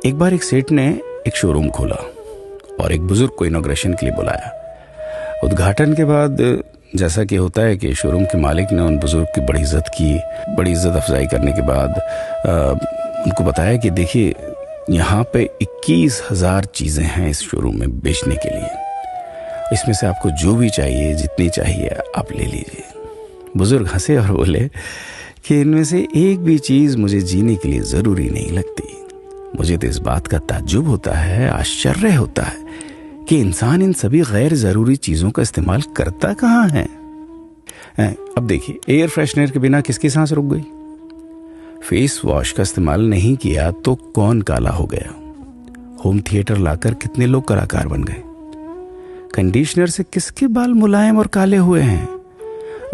एक बार एक सेठ ने एक शोरूम खोला और एक बुजुर्ग को इनॉग्रेशन के लिए बुलाया। उद्घाटन के बाद जैसा कि होता है कि शोरूम के मालिक ने उन बुजुर्ग की बड़ी इज्जत की। बड़ी इज्जत अफजाई करने के बाद उनको बताया कि देखिए, यहाँ पे 21,000 चीज़ें हैं इस शोरूम में बेचने के लिए। इसमें से आपको जो भी चाहिए, जितनी चाहिए आप ले लीजिए। बुजुर्ग हंसे और बोले कि इनमें से एक भी चीज़ मुझे जीने के लिए ज़रूरी नहीं लगती। मुझे तो इस बात का ताज्जुब होता है, आश्चर्य होता है कि इंसान इन सभी गैर ज़रूरी चीज़ों का इस्तेमाल करता कहाँ है। अब देखिए, एयर फ्रेशनर के बिना किसकी सांस रुक गई? फेस वॉश का इस्तेमाल नहीं किया तो कौन काला हो गया? होम थिएटर लाकर कितने लोग कलाकार बन गए? कंडीशनर से किसके बाल मुलायम और काले हुए हैं?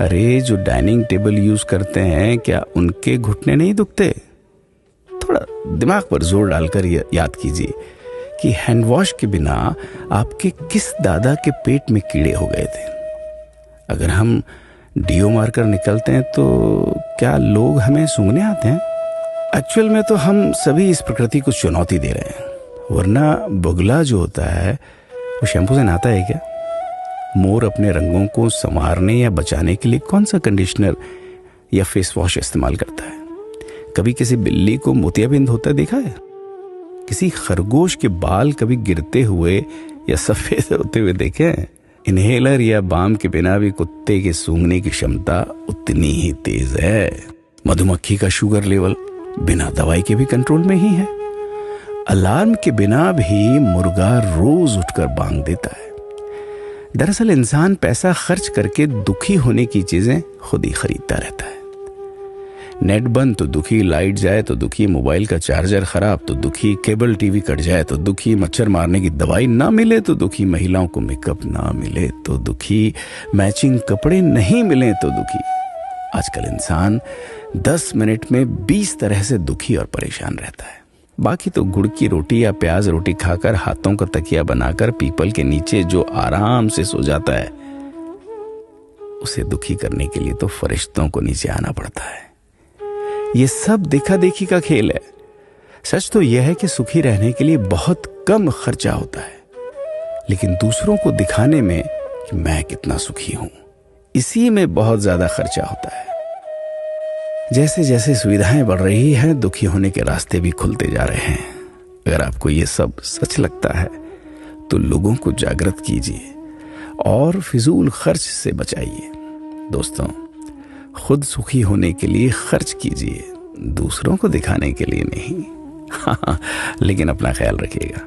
अरे, जो डाइनिंग टेबल यूज करते हैं, क्या उनके घुटने नहीं दुखते? थोड़ा दिमाग पर जोर डालकर याद कीजिए कि हैंड वॉश के बिना आपके किस दादा के पेट में कीड़े हो गए थे। अगर हम डीओ मारकर निकलते हैं तो क्या लोग हमें सूंघने आते हैं? एक्चुअल में तो हम सभी इस प्रकृति को चुनौती दे रहे हैं, वरना बुगला जो होता है वो शैम्पू से नहाता है क्या? मोर अपने रंगों को संवारने या बचाने के लिए कौन सा कंडीशनर या फेस वॉश इस्तेमाल करता है? कभी किसी बिल्ली को मोतियाबिंद होता देखा है? किसी खरगोश के बाल कभी गिरते हुए या सफेद होते हुए देखे हैं? इनहेलर या बाम के बिना भी कुत्ते के सूंघने की क्षमता उतनी ही तेज है। मधुमक्खी का शुगर लेवल बिना दवाई के भी कंट्रोल में ही है। अलार्म के बिना भी मुर्गा रोज उठकर बांग देता है। दरअसल इंसान पैसा खर्च करके दुखी होने की चीजें खुद ही खरीदता रहता है। नेट बंद तो दुखी, लाइट जाए तो दुखी, मोबाइल का चार्जर खराब तो दुखी, केबल टीवी कट जाए तो दुखी, मच्छर मारने की दवाई ना मिले तो दुखी, महिलाओं को मेकअप ना मिले तो दुखी, मैचिंग कपड़े नहीं मिले तो दुखी। आजकल इंसान 10 मिनट में 20 तरह से दुखी और परेशान रहता है। बाकी तो गुड़ की रोटी या प्याज रोटी खाकर हाथों का तकिया बनाकर पीपल के नीचे जो आराम से सो जाता है, उसे दुखी करने के लिए तो फरिश्तों को नीचे आना पड़ता है। ये सब देखा देखी का खेल है। सच तो यह है कि सुखी रहने के लिए बहुत कम खर्चा होता है, लेकिन दूसरों को दिखाने में कि मैं कितना सुखी हूं, इसी में बहुत ज्यादा खर्चा होता है। जैसे जैसे सुविधाएं बढ़ रही हैं, दुखी होने के रास्ते भी खुलते जा रहे हैं। अगर आपको ये सब सच लगता है तो लोगों को जागृत कीजिए और फिजूल खर्च से बचाइए। दोस्तों, खुद सुखी होने के लिए खर्च कीजिए, दूसरों को दिखाने के लिए नहीं। हाँ, लेकिन अपना ख्याल रखिएगा।